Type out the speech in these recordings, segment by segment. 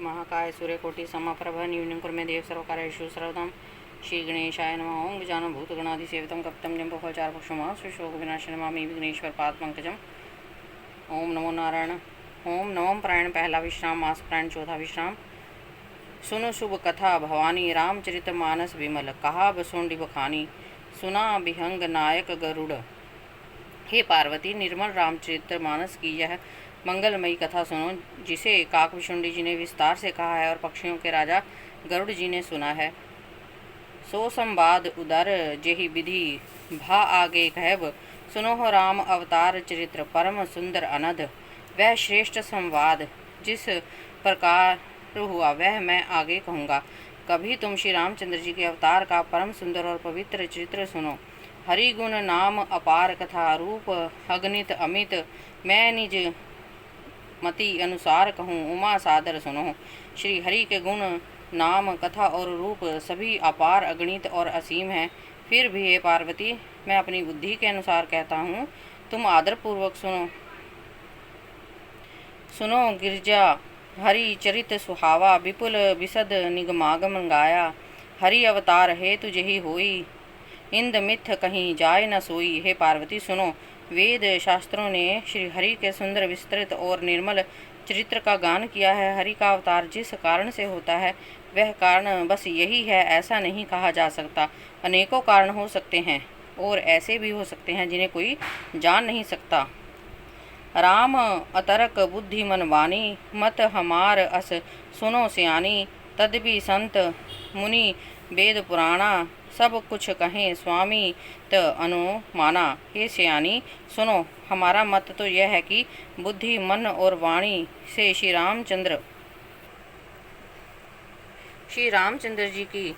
महाकाय सूर्यकोटि समप्रभ निर्विघ्नं कुरु मे देव सर्वकार्येषु सर्वदा। श्री गणेशाय नमः। ओं गजानन भूतगणाधिसेवितं कपितं जम्बफलचारुभक्षणं श्रीशोकविनाशनं नमामि विघ्नेश्वर पादपंकजम्। ओम नमो नारायण। ओम नवम प्रायण पहला विश्राम, मास प्रायण चौथा विश्राम। सुनो शुभ कथा भवानी, रामचरित मानस विमल, कहा बसोंडी बखानी, सुना विहंग नायक गरुड़। हे पार्वती, निर्मल रामचरित मानस की यह मंगलमयी कथा सुनो, जिसे काकभुषुंडी जी ने विस्तार से कहा है और पक्षियों के राजा गरुड़ जी ने सुना है। सो संवाद उदर जेहि विधि भा आगे कहब, सुनो हो राम अवतार चरित्र परम सुंदर अनध। वह श्रेष्ठ संवाद जिस प्रकार हुआ वह मैं आगे कहूँगा। कभी तुम श्री रामचंद्र जी के अवतार का परम सुंदर और पवित्र चरित्र सुनो। हरि गुण नाम अपार कथा, रूप अगणित अमित, मैं निज मति अनुसार कहूँ, उमा सादर सुनो। श्री हरि के गुण नाम कथा और रूप सभी अपार अगणित और असीम हैं। फिर भी हे पार्वती, मैं अपनी बुद्धि के अनुसार कहता हूँ, तुम आदरपूर्वक सुनो। सुनो गिरजा हरि चरित सुहावा, विपुल विशद निगमागम गाया। हरि अवतार हेतु जेहि होई, इंद मिथ कहीं जाय न सोई। हे पार्वती सुनो, वेद शास्त्रों ने श्री हरि के सुंदर विस्तृत और निर्मल चरित्र का गान किया है। हरि का अवतार जिस कारण से होता है वह कारण बस यही है ऐसा नहीं कहा जा सकता। अनेकों कारण हो सकते हैं और ऐसे भी हो सकते हैं जिन्हें कोई जान नहीं सकता। राम अतरक बुद्धि मन वाणी, मत हमार अस सुनो सियानी। तदपि संत मुनि वेद पुराणा, सब कुछ कहें स्वामी त अनुमाना। हे सियानी सुनो, हमारा मत तो यह है कि बुद्धि मन और वाणी से श्री रामचंद्र जी की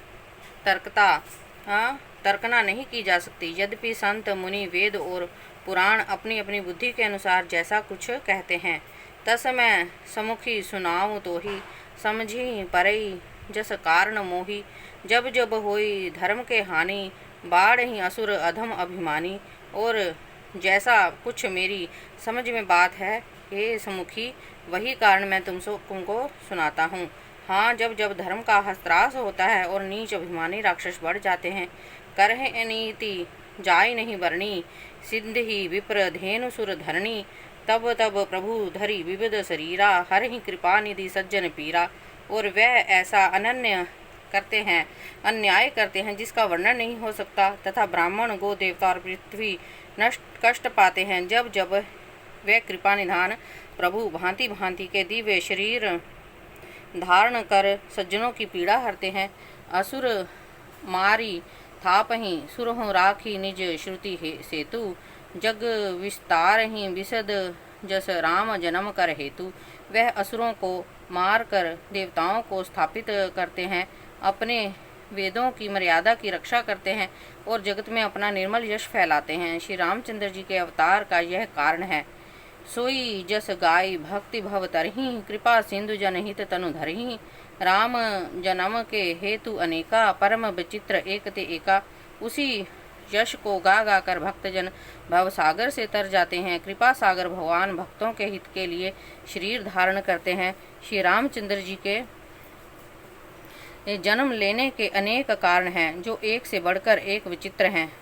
तर्कना नहीं की जा सकती। यद्यपि संत मुनि वेद और पुराण अपनी अपनी बुद्धि के अनुसार जैसा कुछ कहते हैं, तस मैं समुखी सुनाऊँ तो ही समझी परई जस कारण मोही। जब जब होई धर्म के हानि, बाढ़ ही असुर अधम अभिमानी। और जैसा कुछ मेरी समझ में बात है हे समुखी, वही कारण मैं तुमको सुनाता हूँ। हाँ, जब जब धर्म का ह्रास होता है और नीच अभिमानी राक्षस बढ़ जाते हैं, करहे नीति जाय नहीं बरनी, सिद्धि विप्र धेनु सुर धरणी। तब तब प्रभु धरी विविध शरीरा, हर ही कृपा निधि सज्जन पीरा। और वह ऐसा अन्याय करते हैं जिसका वर्णन नहीं हो सकता, तथा ब्राह्मण गो देवता और पृथ्वी नष्ट कष्ट पाते हैं। जब जब वे कृपा निधान प्रभु भांति भांति के दिव्य शरीर धारण कर सज्जनों की पीड़ा हरते हैं। असुर मारी थापहि, सुरहु राखी निज श्रुति सेतु। जग विस्तार ही विशद जस राम जन्म कर हेतु। वह असुरों को मार कर देवताओं को स्थापित करते हैं, अपने वेदों की मर्यादा की रक्षा करते हैं और जगत में अपना निर्मल यश फैलाते हैं। श्री रामचंद्र जी के अवतार का यह कारण है। सोई जस गाय भक्ति भव तरही, कृपा सिंधु जनहित तनु धरही। राम जन्म के हेतु अनेका, परम विचित्र एक ते एका। उसी यश को गा गा कर भक्तजन भव सागर से तर जाते हैं। कृपा सागर भगवान भक्तों के हित के लिए शरीर धारण करते हैं। श्री रामचंद्र जी के जन्म लेने के अनेक कारण हैं, जो एक से बढ़कर एक विचित्र हैं।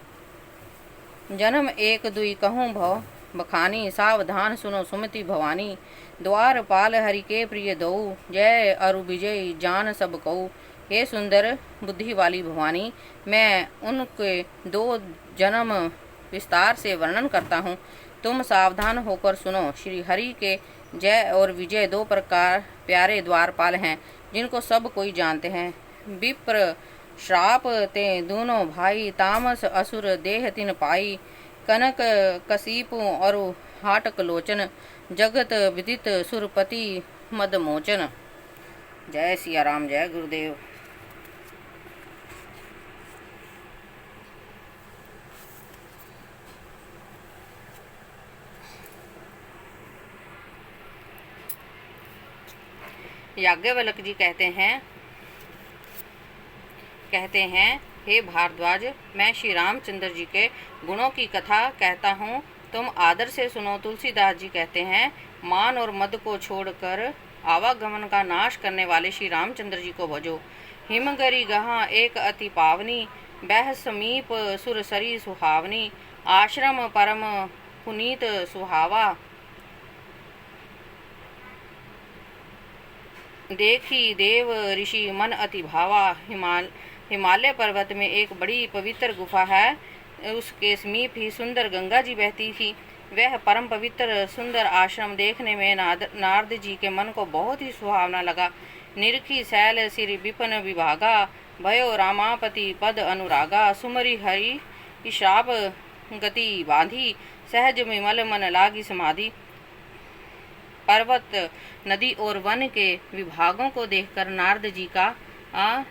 जन्म एक दुई कहूँ भव बखानी, सावधान सुनो सुमति भवानी। द्वार पाल हरि के प्रिय दऊ, जय अरु विजय जान सब कऊ। हे सुंदर बुद्धि वाली भवानी, मैं उनके दो जन्म विस्तार से वर्णन करता हूँ, तुम सावधान होकर सुनो। श्री हरि के जय और विजय दो प्रकार प्यारे द्वारपाल हैं, जिनको सब कोई जानते हैं। विप्र श्राप ते दोनों भाई, तामस असुर देह तिन पाई। कनक कसीपु और हाटक लोचन, जगत विदित सुरपति मदमोचन। जय सिया राम, जय गुरुदेव। याज्ञवल्क्य जी कहते हैं, हे भारद्वाज, मैं श्री रामचंद्र जी के गुणों की कथा कहता हूँ, तुम आदर से सुनो। तुलसीदास जी कहते हैं, मान और मद को छोड़कर आवागमन का नाश करने वाले श्री रामचंद्र जी को भजो। हिमगरी गहा एक अति पावनी, बह समीप सुरसरी सुहावनी, आश्रम परम पुनीत सुहावा, देखी देव ऋषि मन अति भावा। हिमालय पर्वत में एक बड़ी पवित्र गुफा है, उसके समीप ही सुंदर गंगा जी बहती थी। वह परम पवित्र सुंदर आश्रम देखने में नारद जी के मन को बहुत ही सुहावना लगा। निरखी शैल सिर विपन विभागा, भयो रामापति पद अनुरागा, सुमरी हरि श्राप गति बांधी, सहज विमल मन लागी समाधि। पर्वत, नदी और वन के विभागों को देखकर नारद जी का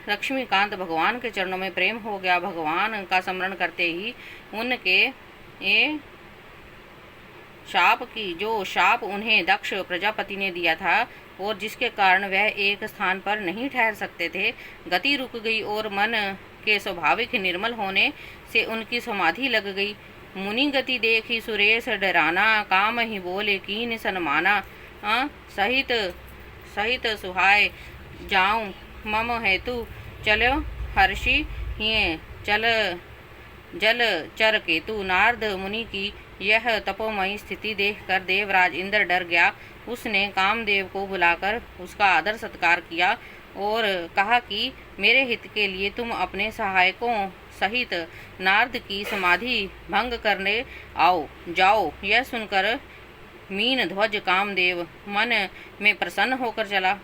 लक्ष्मीकांत भगवान के चरणों में प्रेम हो गया। भगवान का स्मरण करते ही उनके ये शाप उन्हें दक्ष प्रजापति ने दिया था और जिसके कारण वह एक स्थान पर नहीं ठहर सकते थे, गति रुक गई और मन के स्वाभाविक निर्मल होने से उनकी समाधि लग गई। मुनि गति देखी सुरेश डराना, काम ही बोले कीन सनमाना, सहित सुहाय जाऊं मम हेतु, चलो हर्षि हिये जल चर केतु। नारद मुनि की यह तपोमयी स्थिति देखकर देवराज इंद्र डर गया। उसने कामदेव को बुलाकर उसका आदर सत्कार किया और कहा कि मेरे हित के लिए तुम अपने सहायकों सहित नारद की समाधि भंग करने जाओ। यह सुनकर मीन ध्वज कामदेव मन में प्रसन्न होकर चला।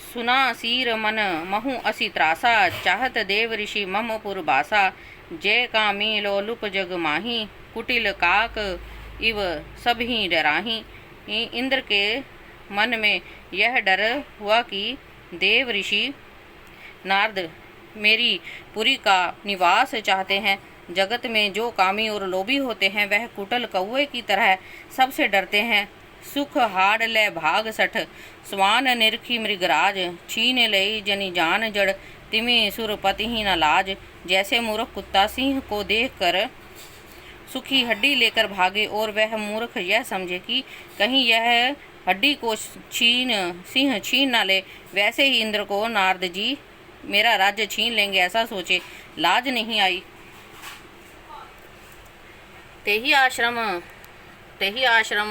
सुना सीर मन महु असी त्रासा, चाहत देव ऋषि मम पुरबासा, जय कामी लोलुप जग माही, कुटिल काक इव सभी डराही। इंद्र के मन में यह डर हुआ कि देव ऋषि नारद मेरी पुरी का निवास चाहते हैं। जगत में जो कामी और लोभी होते हैं वह कुटल कौए की तरह सबसे डरते हैं। सुख हाड़ ले भाग सठ, स्वान निरखी मृगराज, छीन लई जनी जान जड़, तिमी सुरपति ही न लाज। जैसे मूर्ख कुत्ता सिंह को देखकर सुखी हड्डी लेकर भागे और वह मूर्ख यह समझे कि कहीं यह हड्डी को सिंह छीन न ले, वैसे ही इंद्र को नारद जी मेरा राज्य छीन लेंगे ऐसा सोचे लाज नहीं आई। तेही आश्रम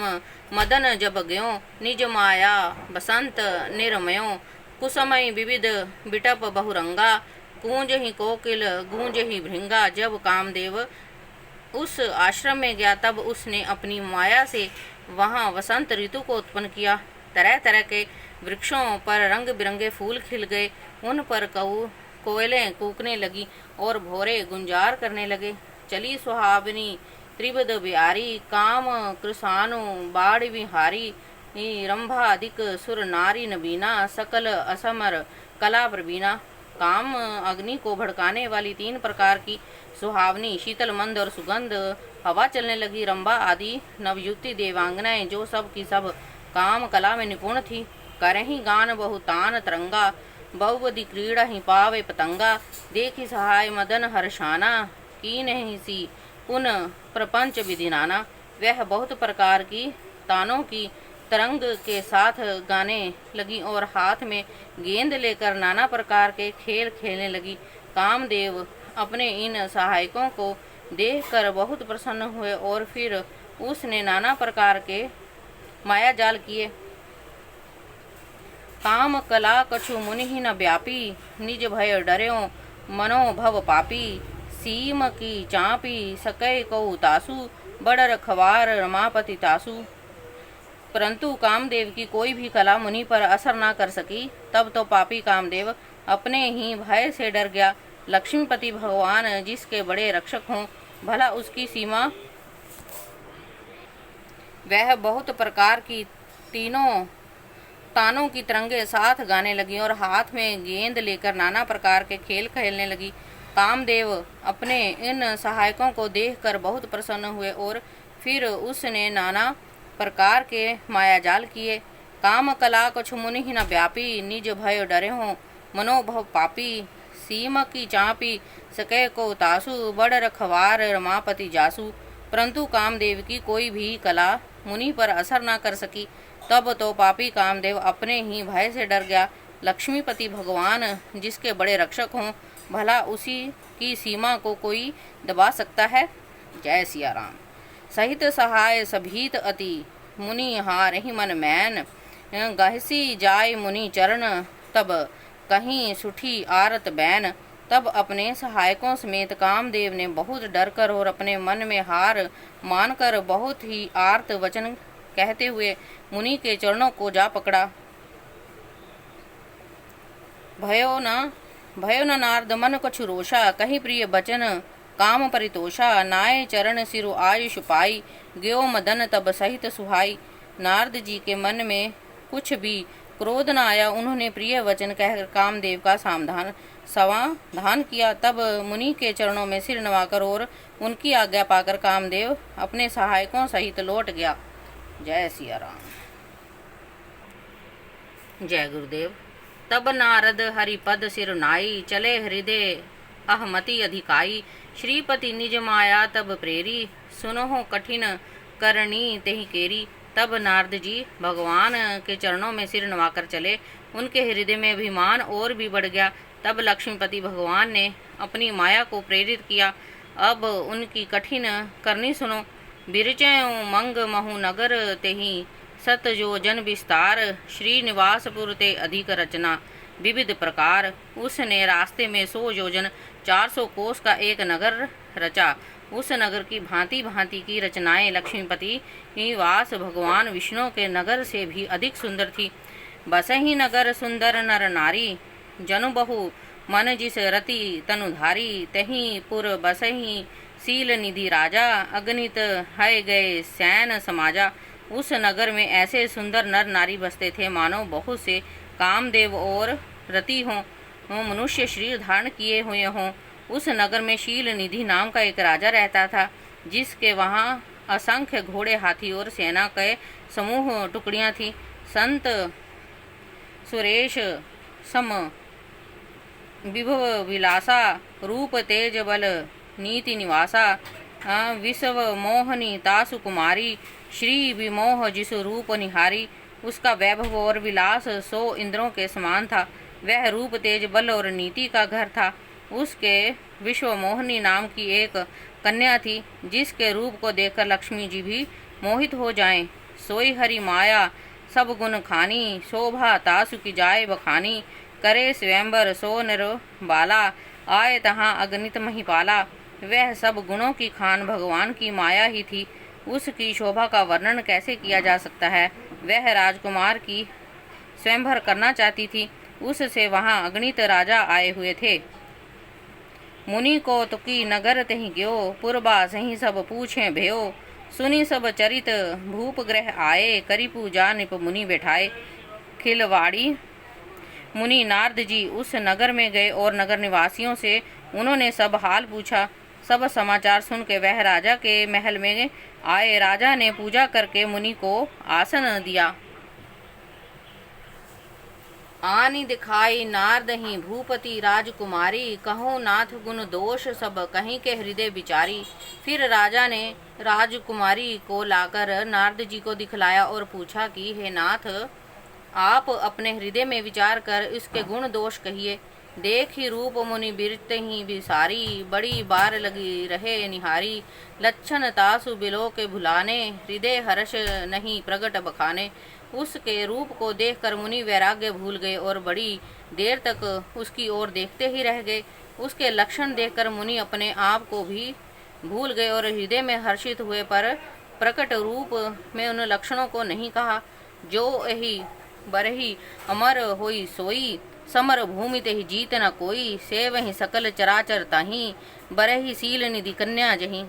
मदन जब गयो, निज माया बसंत निर्मयो, कुसमय विविध बिटप बहुरंगा, कूंज ही कोकिल गूंज ही भृंगा। जब कामदेव उस आश्रम में गया तब उसने अपनी माया से वहाँ वसंत ऋतु को उत्पन्न किया। तरह तरह के वृक्षों पर रंग बिरंगे फूल खिल गए, उन पर कोयलें कूकने लगी और भोरे गुंजार करने लगे। चली सुहावनी त्रिपद बिहारी, काम कृसानु बाड़ विहारी, रंभा अधिक सुर नारी नबीना, सकल असमर कला प्रवीणा। काम अग्नि को भड़काने वाली 3 प्रकार की सुहावनी शीतल मंद और सुगंध हवा चलने लगी। रंभा आदि नवयुक्ति देवांगनाएं जो सब की सब काम कला में निपुण थी, करही गान बहुतान तरंगा, बहुवधि क्रीड़ा ही पावे पतंगा। देखी सहाय मदन हर्षाना, कीन ही सी पुन प्रपंच विधिनाना। वह बहुत प्रकार की तानों की तरंग के साथ गाने लगी और हाथ में गेंद लेकर नाना प्रकार के खेल खेलने लगी। कामदेव अपने इन सहायकों को देखकर बहुत प्रसन्न हुए और फिर उसने नाना प्रकार के माया जाल किए। काम कला कछु मुनि ही न व्यापी, निज भय डर्यो मनोभव पापी, सीम की चापी सकै को तासु, बड़ रखवार रमापति तासु। परंतु कामदेव की कोई भी कला मुनि पर असर न कर सकी। तब तो पापी कामदेव अपने ही भय से डर गया। लक्ष्मीपति भगवान जिसके बड़े रक्षक हों, भला उसकी सीमा। वह बहुत प्रकार की तीनों तानों की तरंगे साथ गाने लगी और हाथ में गेंद लेकर नाना प्रकार के खेल खेलने लगी। कामदेव अपने इन सहायकों को देखकर बहुत प्रसन्न हुए और फिर उसने नाना प्रकार के मायाजाल किए। काम कला कछु मुनि ही न व्यापी, निज भय डरे हों मनोभव पापी, सीम की चापी सकै को तासु, बड़ रखवार रमापति जासु। परंतु कामदेव की कोई भी कला मुनि पर असर न कर सकी। तब तो पापी कामदेव अपने ही भय से डर गया। लक्ष्मीपति भगवान जिसके बड़े रक्षक हों, भला उसी की सीमा को कोई दबा सकता है। जय सिया राम। सहित सहाय सभीत अति मुनि हारहि मन मैन, गहसी जाय मुनि चरण तब कहीं सुठी आरत बैन। तब अपने सहायकों समेत कामदेव ने बहुत डर कर और अपने मन में हार मानकर बहुत ही आर्त वचन कहते हुए मुनि के चरणों को जा पकड़ा। भयो न नारद मन कछु रोषा, कही प्रिय बचन काम परितोषा। नाय चरण सिरु आयुष पाई, ग्यो मदन तब सहित सुहाई। नारद जी के मन में कुछ भी क्रोध न आया। उन्होंने प्रिय वचन कहकर कामदेव का समाधान किया। तब मुनि के चरणों में सिर नवाकर और उनकी आज्ञा पाकर कामदेव अपने सहायकों सहित लौट गया। जय सिया राम। जय गुरुदेव। तब नारद हरिपद सिर नाई, चले हृदय अहमति अधिकाई। श्रीपति निज माया तब प्रेरी, सुनहो कठिन करनी तेहि केरी। तब नारद जी भगवान के चरणों में सिर नवाकर चले। उनके हृदय में अभिमान और भी बढ़ गया। तब लक्ष्मीपति भगवान ने अपनी माया को प्रेरित किया। अब उनकी कठिन करनी सुनो। बिरचयों मंग महु नगर तेहि, सत जो जन विस्तार। श्रीनिवासपुर ते अधिक रचना, विविध प्रकार। उसने रास्ते में 100 योजन 400 कोस का एक नगर रचा। उस नगर की भांति भांति की रचनाएं लक्ष्मीपति निवास भगवान विष्णु के नगर से भी अधिक सुंदर थी। बसही नगर सुंदर नर नारी, जनु बहु मन जिस रति तनुधारी। तही पुर बसही सील निधि राजा, अगणित है गए सैन समाजा। उस नगर में ऐसे सुंदर नर नारी बसते थे मानो बहुत से कामदेव और रति हों, मनुष्य शरीर धारण किए हुए हों। उस नगर में शील निधि नाम का एक राजा रहता था, जिसके वहाँ असंख्य घोड़े, हाथी और सेना के समूह टुकड़ियाँ थीं। संत सुरेश सम विभव विलासा, रूप तेज बल नीति निवासा। विश्व मोहनी तासु कुमारी, श्री विमोह जिस रूप निहारी। उसका वैभव और विलास 100 इंद्रों के समान था। वह रूप तेज बल और नीति का घर था। उसके विश्व मोहनी नाम की एक कन्या थी, जिसके रूप को देखकर लक्ष्मी जी भी मोहित हो जाएं। सोई हरि माया सब गुण खानी, शोभा तासु की जाय बखानी। करे स्वयंवर सो नर बाला, आए तहाँ अगणित महिपाला। वह सब गुणों की खान भगवान की माया ही थी। उसकी शोभा का वर्णन कैसे किया जा सकता है। वह राजकुमार की स्वयंवर करना चाहती थी। उससे वहाँ अगणित राजा आए हुए थे। मुनि को तुकी नगर तहि ग्यो, पुरबा सही सब पूछे भयो। सुनी सब चरित भूप ग्रह आए, करी पूजा निप मुनि बैठाए। खिलवाड़ी मुनि नारद जी उस नगर में गए और नगर निवासियों से उन्होंने सब हाल पूछा। सब समाचार सुन के वह राजा के महल में आए। राजा ने पूजा करके मुनि को आसन दिया। आनी दिखाई नारद ही भूपति राजकुमारी, कहो नाथ गुण दोष सब कहीं के हृदय विचारी। फिर राजा ने राजकुमारी को लाकर नारद जी को दिखलाया और पूछा कि हे नाथ, आप अपने हृदय में विचार कर इसके गुण दोष कहिए। देख ही रूप मुनि बिरते ही बिसारी, बड़ी बार लगी रहे निहारी। लक्षण तासु बिलो के भुलाने, हृदय हर्ष नहीं प्रगट बखाने। उसके रूप को देखकर मुनि वैराग्य भूल गए और बड़ी देर तक उसकी ओर देखते ही रह गए। उसके लक्षण देखकर मुनि अपने आप को भी भूल गए और हृदय में हर्षित हुए, पर प्रकट रूप में उन लक्षणों को नहीं कहा। जो यही बरही अमर होई सोई, समर भूमि तेहि जीत न कोई। से वही सकल चराचर ताही, बरही सील निधि कन्या जही।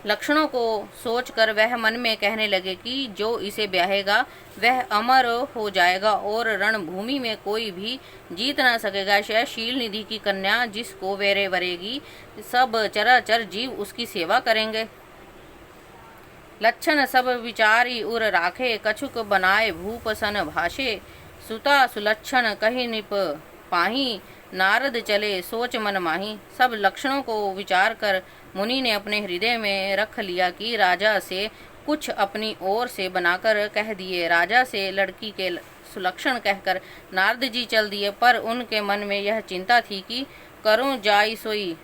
लक्षणों को सोचकर वह मन में कहने लगे कि जो इसे ब्याहेगा वह अमर हो जाएगा और रणभूमि में कोई भी जीत ना सकेगा। शह शील निधि की कन्या जिसको वेरे वरेगी, सब चराचर जीव उसकी सेवा करेंगे। लक्षण सब विचारी उर राखे, कछुक बनाए भूप सन भाषे। सुता सुलक्षण कही निप पाही, नारद चले सोच मन माही। सब लक्षणों को विचार कर मुनि ने अपने हृदय में रख लिया कि राजा से कुछ अपनी ओर से बनाकर कह दिए। राजा से लड़की के सुलक्षण कहकर नारद जी चल दिए, पर उनके मन में यह चिंता थी कि करूं जाई सोई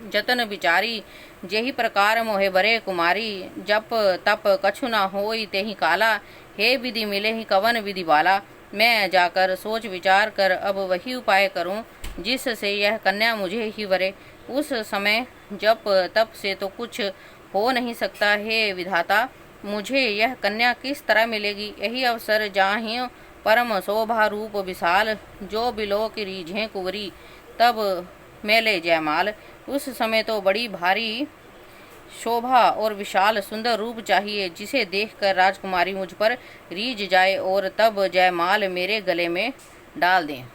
जतन विचारी, जेहि प्रकार मोहे बरे कुमारी, जप तप कछु न होई तेहि काला, हे विधि मिले ही कवन विधि वाला। मैं जाकर सोच विचार कर अब वही उपाय करूं जिससे यह कन्या मुझे ही वरे। उस समय जप तप से तो कुछ हो नहीं सकता, हे विधाता मुझे यह कन्या किस तरह मिलेगी। यही अवसर जाहियो परम शोभा रूप विशाल, जो बिलो की रीझें कुंवरी तब मेले जयमाल। उस समय तो बड़ी भारी शोभा और विशाल सुंदर रूप चाहिए, जिसे देखकर राजकुमारी मुझ पर रीझ जाए और तब जयमाल मेरे गले में डाल दें।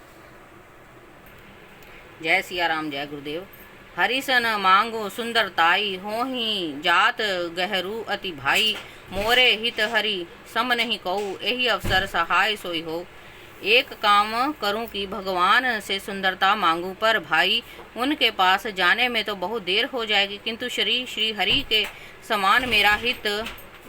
जय सिया राम, जय गुरुदेव। हरिसन मांगो सुंदरताई, होहि जात गहरू अति भाई, मोरे हित हरि सम नहीं कहू, यही अवसर सहाय सोई हो। एक काम करूं कि भगवान से सुंदरता मांगूं, पर भाई उनके पास जाने में तो बहुत देर हो जाएगी, किंतु श्री हरि के समान मेरा हित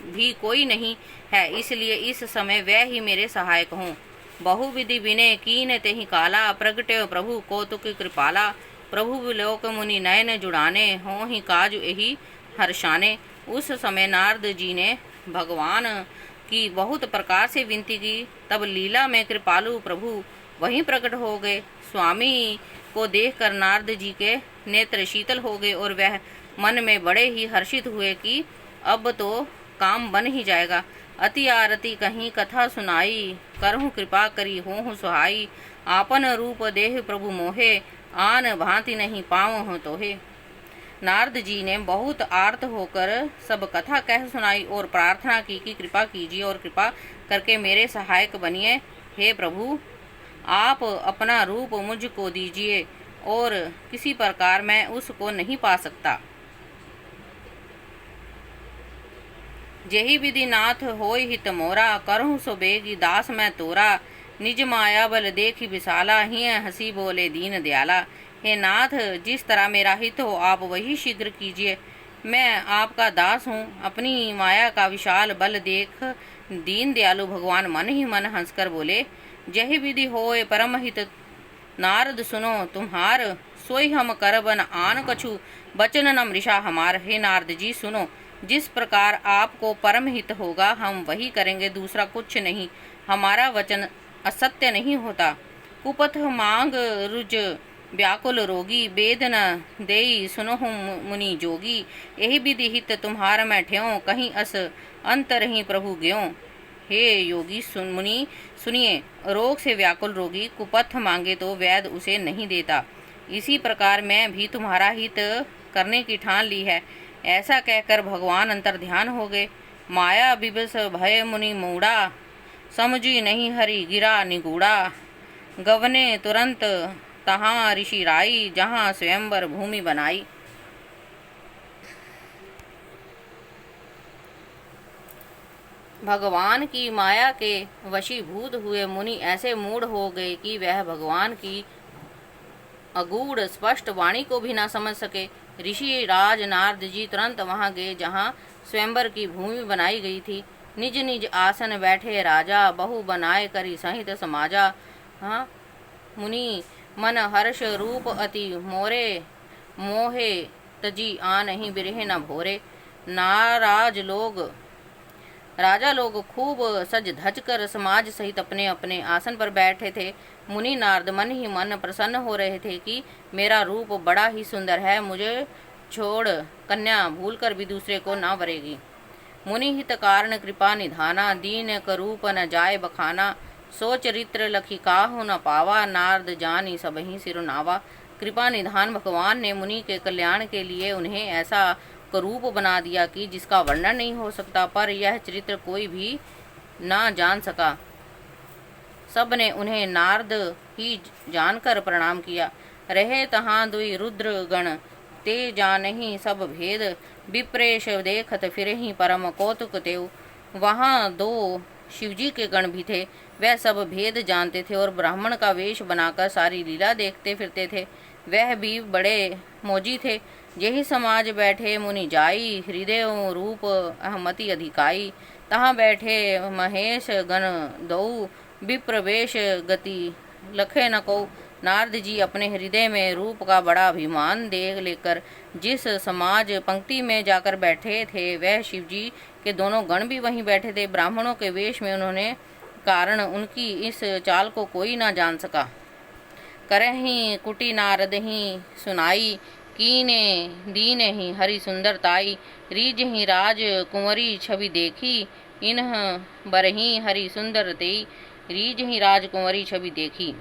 भी कोई नहीं है, इसलिए इस समय वह ही मेरे सहायक हों। बहुविधि विनय कीन तेहि काला, प्रगटे प्रभु कौतुक कृपाला, प्रभु विलोक मुनि नयन जुड़ाने, हों ही काज यही हर्षाने। उस समय नारद जी ने भगवान की बहुत प्रकार से विनती की, तब लीला में कृपालु प्रभु वहीं प्रकट हो गए। स्वामी को देखकर नारद जी के नेत्र शीतल हो गए और वह मन में बड़े ही हर्षित हुए कि अब तो काम बन ही जाएगा। अति आरती कहीं कथा सुनाई, करहु कृपा करी होहु सुहाई, आपन रूप देह प्रभु मोहे, आन भांति नहीं पावहु तोहे। नारद जी ने बहुत आर्त होकर सब कथा कह सुनाई और प्रार्थना की कि कृपा कीजिए और कृपा करके मेरे सहायक बनिए। हे प्रभु, आप अपना रूप मुझको दीजिए और किसी प्रकार मैं उसको नहीं पा सकता। जेहि विधि नाथ होय हित मोरा, करहु सो बेगी दास मैं तोरा, निज माया बल देखी विशाला, हिय हंसी बोले दीन दयाला। हे नाथ, जिस तरह मेरा हित हो आप वही शीघ्र कीजिए। मैं आपका दास हूँ। अपनी माया का विशाल बल देख दीन दयालु भगवान मन ही मन हंसकर बोले, जहि विधि होए परम हित नारद सुनो तुम्हार, सोई हम करबन आन कछु, बचन न मृषा हमार। हे नारद जी सुनो, जिस प्रकार आपको परम हित होगा हम वही करेंगे, दूसरा कुछ नहीं। हमारा वचन असत्य नहीं होता। कुपथ मांग रुज व्याकुल रोगी, वेद न देई सुनहु मुनि जोगी, यही विधि हित तुम्हार मैं ठेऊं, कहीं अस अंतर ही प्रभु ग्यों। हे योगी मुनि सुनिए, रोग से व्याकुल रोगी कुपथ मांगे तो वैद उसे नहीं देता, इसी प्रकार मैं भी तुम्हारा हित करने की ठान ली है। ऐसा कहकर भगवान अंतर ध्यान हो गए। माया विवश भय मुनि मूढ़ा, समझी नहीं हरि गिरा निगूढ़ा, गवने तुरंत तहाँ ऋषि राई, जहाँ स्वयंवर भूमि बनाई। भगवान की माया के वशीभूत हुए मुनि ऐसे मूढ़ हो गए कि वह भगवान की अगूढ़ स्पष्ट वाणी को भी न समझ सके। ऋषि राज नारद जी तुरंत वहां गए जहां स्वयंवर की भूमि बनाई गई थी। निज निज आसन बैठे राजा, बहु बनाए करी सहित समाजा। हाँ, मुनि मन हर्ष रूप अति मोरे, मोहे तजी आनहि बिरहे न भोरे। राजा लोग खूब सज धज कर समाज सहित अपने अपने आसन पर बैठे थे। मुनि नारद मन ही मन प्रसन्न हो रहे थे कि मेरा रूप बड़ा ही सुंदर है, मुझे छोड़ कन्या भूलकर भी दूसरे को न वरेगी। मुनि हित कारण कृपा निधाना, दीन करूप न जाय बखाना, सो चरित्र लखी काहु न पावा, नारद जानी सबहि सिरुनावा। कृपा निधान भगवान ने मुनि के कल्याण के लिए उन्हें ऐसा करूप बना दिया कि जिसका वर्णन नहीं हो सकता, पर यह चरित्र कोई भी ना जान सका। सब ने उन्हें नारद ही जानकर प्रणाम किया। रहे तहाँ दुई रुद्र गण, ते जानहि सब भेद, विप्रेश देखत फिरहि परम कौतुक तेव। वहाँ दो शिवजी के गण भी थे, वह सब भेद जानते थे और ब्राह्मण का वेश बनाकर सारी लीला देखते फिरते थे। वह भी बड़े मौजी थे। यही समाज बैठे मुनि जाई, हृदय रूप अहमति अधिकाई। तहाँ बैठे महेश गण दऊ, विप्रवेश गति लखे न को। नारद जी अपने हृदय में रूप का बड़ा अभिमान देख लेकर जिस समाज पंक्ति में जाकर बैठे थे, वह शिव जी के दोनों गण भी वहीं बैठे थे। ब्राह्मणों के वेश में उन्होंने कारण उनकी इस चाल को कोई ना जान सका। करही कुटी नारद ही सुनाई, कीने दीने ही हरि सुंदरताई। रीज ही राज कुंवरी छवि देखी, इन्ह बरही हरि सुंदर तेई। रीज ही राज कुंवरी छवि देखी,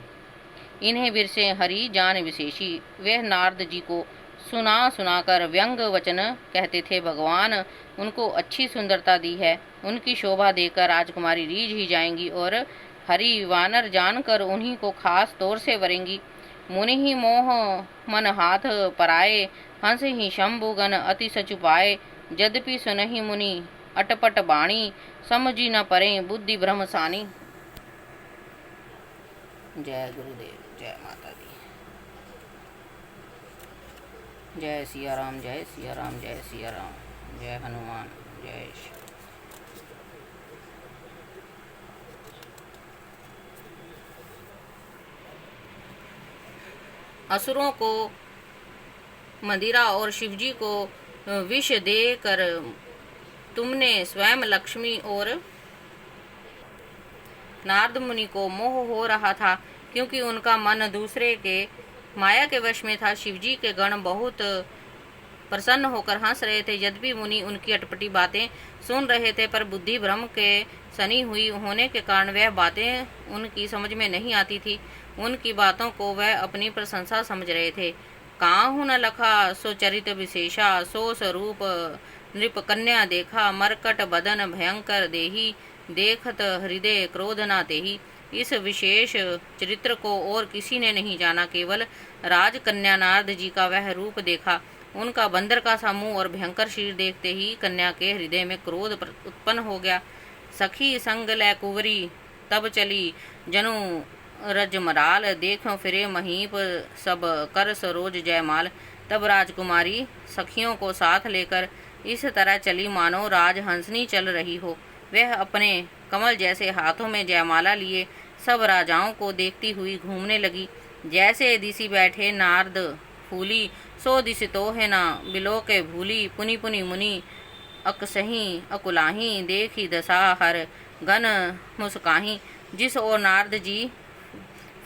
इन्हें बिरसे हरि जान विशेषी। वह नारद जी को सुना सुनाकर व्यंग वचन कहते थे। भगवान उनको अच्छी सुंदरता दी है, उनकी शोभा देखकर राजकुमारी रीझ ही जाएंगी और हरि वानर जानकर उन्हीं को खास तौर से वरेंगी। मुनि ही मोह मन हाथ पराए, हंस ही शंभु गण अति सचु पाए। यद्यपि सुनहि मुनि अटपट बाणी, समझी न परे बुद्धि भ्रम सानी। जय गुरुदेव, जय माता दी। जय सिया राम, जय सिया राम, जय सिया राम, जय हनुमान, जय श्री। असुरों को मदिरा और शिवजी को विष देकर तुमने स्वयं लक्ष्मी और नारद मुनि को मोह हो रहा था, क्योंकि उनका मन दूसरे के माया के वश में था। शिवजी के गण बहुत प्रसन्न होकर हंस रहे थे। यद्यपि मुनि उनकी अटपटी बातें सुन रहे थे, पर बुद्धि भ्रम के सनी हुई होने के कारण वह बातें उनकी समझ में नहीं आती थी। उनकी बातों को वह अपनी प्रशंसा समझ रहे थे। काहू न लखा सो चरित विशेषा, सो स्वरूप नृप कन्या देखा। मरकट बदन भयंकर देही, देखत हृदय क्रोध न तेही। इस विशेष चरित्र को और किसी ने नहीं जाना, केवल राजकन्या नारद जी का वह रूप देखा। उनका बंदर का सा मुंह और भयंकर शरीर देखते ही कन्या के हृदय में क्रोध उत्पन्न हो गया। सखी संग लै कुंवरी तब चली, जनु रजमराल। देखो फिरे महीप सब, कर सरोज जयमाल। तब राजकुमारी सखियों को साथ लेकर इस तरह चली मानो राजहंसनी चल रही हो। वह अपने कमल जैसे हाथों में जयमाला लिए सब राजाओं को देखती हुई घूमने लगी। जैसे दिसी बैठे नारद फूली, सो दिस तो है ना बिलो के भूली। पुनि पुनि मुनि अकसही अकुलाही, देखी दशा हर गन मुस्काही। जिस ओर नारद जी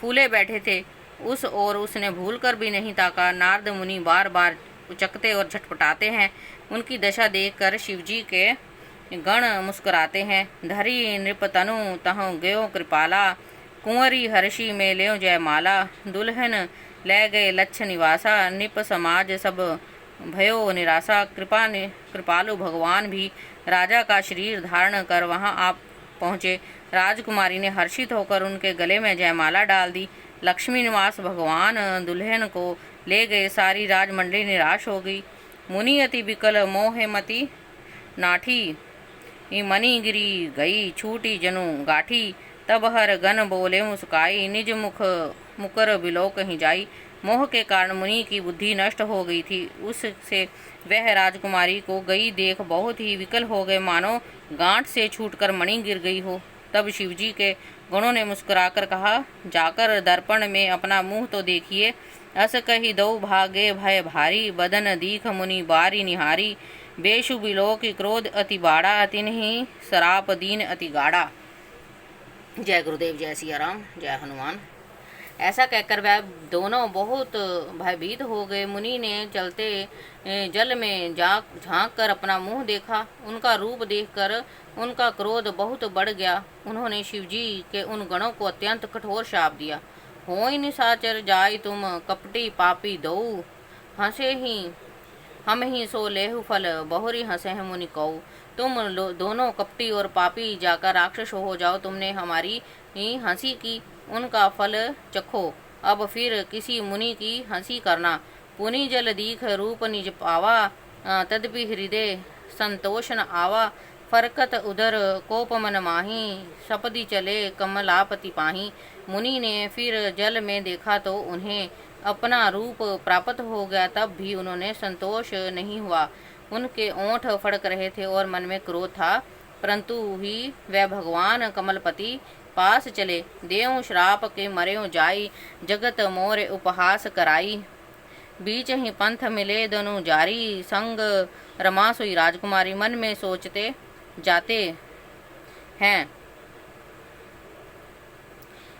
फूले बैठे थे, उस ओर उसने भूलकर भी नहीं ताका। नारद मुनि बार बार उचकते और झटपटाते हैं। उनकी दशा देखकर शिवजी के गण मुस्कुराते हैं। धरी नृपतनु तहु गयो कृपाला, कुंवरी हर्षि में ल्यों जयमाला। दुल्हन ले गए लक्ष निवासा, निप समाज सब भयो निराशा। कृपालु भगवान भी राजा का शरीर धारण कर वहां आप पहुँचे। राजकुमारी ने हर्षित होकर उनके गले में जयमाला डाल दी। लक्ष्मी निवास भगवान दुल्हन को ले गए। सारी राजमंडली निराश हो गई। मुनि अति विकल मोहमती नाठी, मणि गिरी गई छूटी जनु गाठी। तब हर गन बोले मुस्काई, निज मुख मुकर बिलो कहीं जाई। मोह के कारण मुनि की बुद्धि नष्ट हो गई थी। उससे वह राजकुमारी को गई देख बहुत ही विकल हो गए, मानो गांठ से छूटकर मणि गिर गई हो। तब शिवजी के गणों ने मुस्कुराकर कहा, जाकर दर्पण में अपना मुंह तो देखिए। अस कही दो भागे भय भारी, बदन दीख मुनि बारी निहारी। बेशु बिलो की क्रोध अति बाड़ा, तिन्हि सराप दीन अति गाढ़ा। जय गुरुदेव, जय सिया राम, जय हनुमान। ऐसा कहकर वह दोनों बहुत भयभीत हो गए। मुनि ने चलते जल में झांक कर अपना मुंह देखा। उनका रूप देखकर उनका क्रोध बहुत बढ़ गया। उन्होंने शिवजी के उन गणों को अत्यंत कठोर शाप दिया। होई निशाचर जाय तुम, कपटी पापी दऊ। हंसे ही हम ही सो लेहु फल, बहुरी हंसे हैं मुनि कऊ। तुम दोनों कपटी और पापी जाकर राक्षस हो जाओ। तुमने हमारी हंसी की, उनका फल चखो। अब फिर किसी मुनि की हंसी करना। पुनि जल दीख रूप निज पावा, तदपि हृदय संतोष न आवा। फरकत उदर कोप मन माही, सपदी चले कमलापति पाही। मुनि ने फिर जल में देखा तो उन्हें अपना रूप प्राप्त हो गया तब भी उन्होंने संतोष नहीं हुआ। उनके ओंठ फड़क रहे थे और मन में क्रोध था, परंतु ही वह भगवान कमलपति पास चले। देव श्राप के मर्यो जाई, जगत मोर उपहास कराई। बीच ही पंथ मिले दोनों जारी, संग रमा सोई राजकुमारी। मन में सोचते जाते हैं,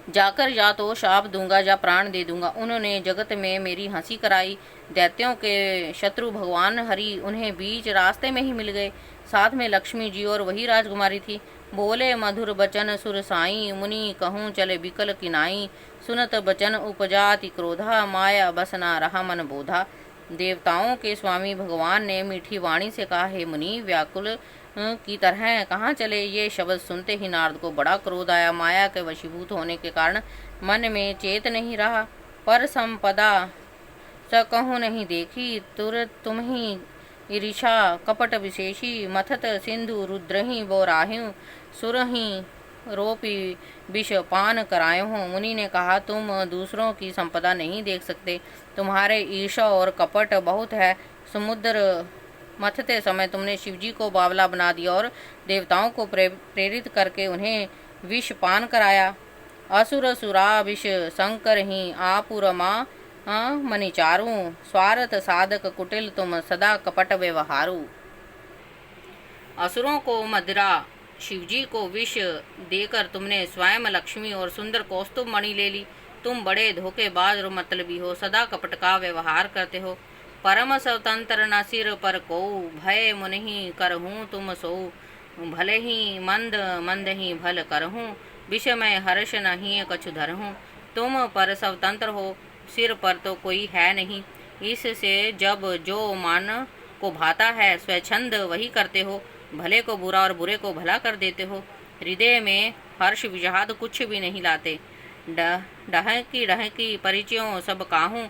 जाकर या तो शाप दूंगा या प्राण दे दूंगा। उन्होंने जगत में मेरी हंसी कराई। दैत्यों के शत्रु भगवान हरि उन्हें बीच रास्ते में ही मिल गए। साथ में लक्ष्मी जी और वही राजकुमारी थी। बोले मधुर बचन सुर साई, मुनि कहूँ चले बिकल किनाई। सुनत बचन उपजाति क्रोधा, माया बस ना रहा मन बोधा। देवताओं के स्वामी भगवान ने मीठी वाणी से कहा, हे मुनि, व्याकुल की तरह कहाँ चले। ये शब्द सुनते ही नारद को बड़ा क्रोध आया। माया के वशीभूत होने के कारण मन में चेत नहीं रहा। पर संपदा स कहूँ नहीं देखी, तुर तुम ही ईर्षा कपट विशेषी। मथत सिंधु रुद्रही बोराह्यू, सुरही रोपी विष पान करायो हूँ। मुनि ने कहा, तुम दूसरों की संपदा नहीं देख सकते, तुम्हारे ईर्षा और कपट बहुत है। समुद्र मथते समय तुमने शिवजी को बावला बना दिया और देवताओं को प्रेरित करके उन्हें विष पान कराया। असुर सुरा विष शंकर ही आपुरमा मणिचारू। स्वार्थ साधक कुटिल तुम सदा कपट व्यवहारू। असुरों को मदिरा, शिवजी को विष देकर तुमने स्वयं लक्ष्मी और सुंदर कौस्तुभ मणि ले ली। तुम बड़े धोखेबाज और मतलबी हो, सदा कपट का व्यवहार करते हो। परम स्वतंत्र न सिर पर को, भय मुनि करहूँ तुम सो। भले ही मंद मंद ही भल करहूँ, विषमय हर्ष नहीं कछु धरहूँ। तुम पर स्वतंत्र हो, सिर पर तो कोई है नहीं। इससे जब जो मन को भाता है स्वच्छंद वही करते हो। भले को बुरा और बुरे को भला कर देते हो। हृदय में हर्ष विषाद कुछ भी नहीं लाते। डहकी परिचयों सब काहूँ,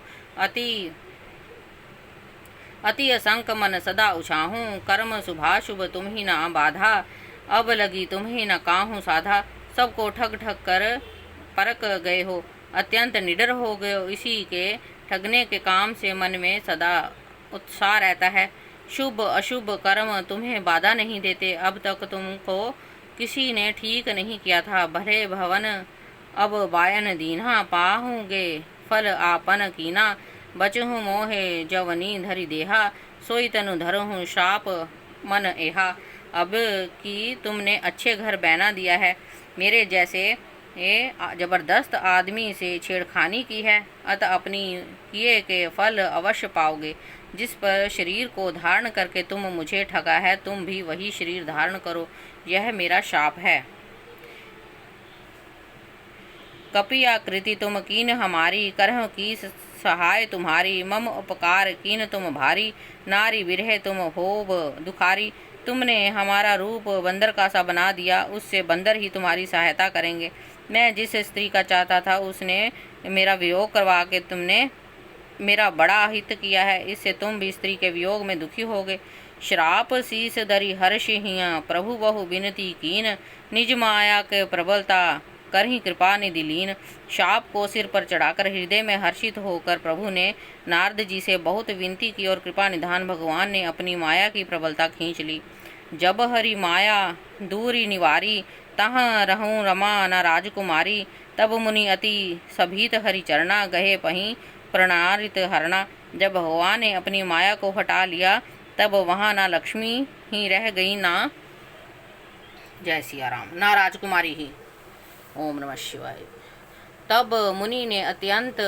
अति असंक मन सदा उछाहूँ। कर्म शुभाशुभ तुम ही न बाधा, अब लगी तुम ही न काहूँ साधा। सबको ठग ठग कर परक गए हो, अत्यंत निडर हो गए हो। इसी के ठगने के काम से मन में सदा उत्साह रहता है। शुभ अशुभ कर्म तुम्हें बाधा नहीं देते। अब तक तुमको किसी ने ठीक नहीं किया था। भले भवन अब बायन दीन्हा, पाहूँगे फल आपन कीना। बचहूँ मोहे जवनी धरि देहा, सोई तनु धरहूँ शाप मन एहा। अब कि तुमने अच्छे घर बना दिया है, मेरे जैसे ये जबरदस्त आदमी से छेड़खानी की है, अतः अपनी किए के फल अवश्य पाओगे। जिस पर शरीर को धारण करके तुम मुझे ठगा है, तुम भी वही शरीर धारण करो, यह मेरा शाप है। कपि आकृति तुम कीन हमारी, करह की सहाय तुम्हारी। मम उपकार कीन तुम भारी, नारी विरह तुम होब दुखारी। तुमने हमारा रूप बंदर का सा बना दिया, उससे बंदर ही तुम्हारी सहायता करेंगे। मैं जिस स्त्री का चाहता था उसने मेरा वियोग करवा के तुमने मेरा बड़ा हित किया है, इससे तुम भी स्त्री के वियोग में दुखी होगे। श्राप शीस दरी हर्ष हिया, प्रभु बहु विनती कीन। निज माया के प्रबलता करही कृपा निधि लीन। शाप को सिर पर चढ़ाकर हृदय में हर्षित होकर प्रभु ने नारद जी से बहुत विनती की और कृपा निधान भगवान ने अपनी माया की प्रबलता खींच ली। जब हरि माया दूरी निवारी, तहाँ रहूं रमा न राजकुमारी। तब मुनि अति सभीत हरि चरना, गहे पहीं प्रणारित हरना। जब भगवान ने अपनी माया को हटा लिया तब वहाँ ना लक्ष्मी ही रह गई, ना जय सिया राम, ना राजकुमारी ही। ओम नमः शिवाय। तब मुनि ने अत्यंत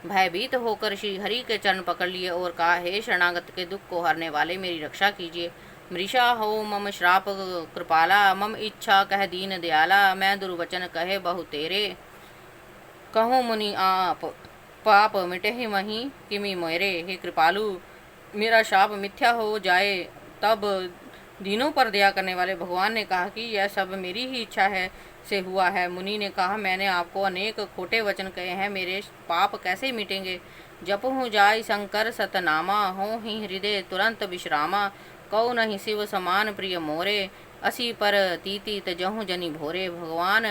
भयभीत होकर श्री हरि के चरण पकड़ लिए और कहा, हे शरणागत के दुख को हरने वाले, मेरी रक्षा कीजिए। मृषा हो मम श्राप कृपाला, मम इच्छा कह दीन दयाला। मैं दुर्वचन कहे बहु तेरे, कहूँ मुनि आप पाप मिटे मही किमि मोरे। हे कृपालु, मेरा शाप मिथ्या हो जाए। तब दीनों पर दया करने वाले भगवान ने कहा कि यह सब मेरी ही इच्छा है से हुआ है। मुनि ने कहा, मैंने आपको अनेक खोटे वचन कहे हैं, मेरे पाप कैसे मिटेंगे। जपहु जाय शंकर सतनामा, हो ही हृदय तुरंत विश्रामा। कौ नहीं शिव समान प्रिय मोरे, असी पर तीती तजहु जनि भोरे। भगवान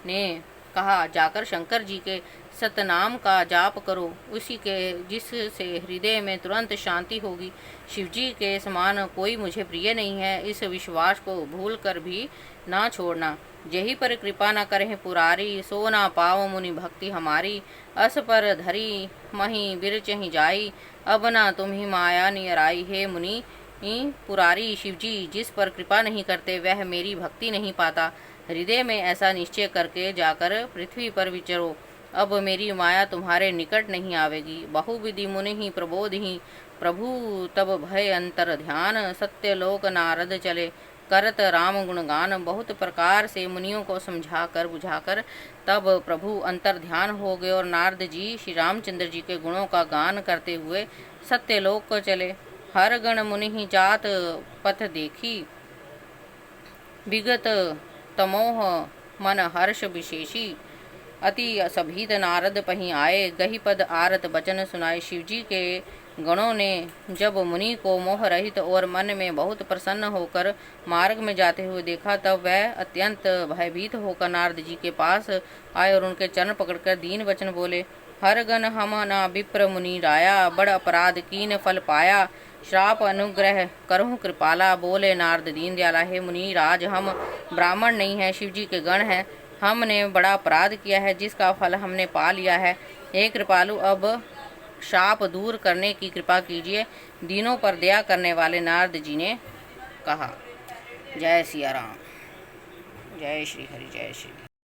ने कहा, जाकर शंकर जी के सतनाम का जाप करो, उसी के जिससे हृदय में तुरंत शांति होगी। शिव जी के समान कोई मुझे प्रिय नहीं है, इस विश्वास को भूल कर भी ना छोड़ना। जेहि पर कृपा न करें पुरारी, सो ना पाव मुनि भक्ति हमारी। अस पर धरी मही बिरचहि जाई, अब ना तुम्ही माया नियराई। हे मुनि पुरारी शिव जी जिस पर कृपा नहीं करते वह मेरी भक्ति नहीं पाता। हृदय में ऐसा निश्चय करके जाकर पृथ्वी पर विचरो, अब मेरी माया तुम्हारे निकट नहीं आवेगी। बहुविधि मुनि ही प्रबोध ही प्रभु तब भय अंतर ध्यान, सत्य लोक नारद चले करत राम गुणगान। बहुत प्रकार से मुनियों को समझाकर बुझाकर तब प्रभु अंतर ध्यान हो गए और नारद जी श्री रामचंद्र जी के गुणों का गान करते हुए सत्यलोक को चले। हर गण मुनि ही जात पथ देखी, विगत तमोह मन हर्ष विशेषी। अति सभीत नारद पहीं आए, गही पद आरत बचन सुनाए। शिवजी के गणों ने जब मुनि को मोह रहित और मन में बहुत प्रसन्न होकर मार्ग में जाते हुए देखा, तब वह अत्यंत भयभीत होकर नारद जी के पास आए और उनके चरण पकड़कर दीन वचन बोले। हर गण हम ना विप्र मुनि राया, बड़ अपराध कीन फल पाया। श्राप अनुग्रह करहु कृपाला, बोले नारद दीन दयाला। हे मुनि राज, हम ब्राह्मण नहीं है, शिव जी के गण हैं। हमने बड़ा अपराध किया है जिसका फल हमने पा लिया है। हे कृपालु, अब शाप दूर करने की कृपा कीजिए। दीनों पर दया करने वाले नारद जी ने कहा। जय सिया राम, जय श्री हरि, जय श्री।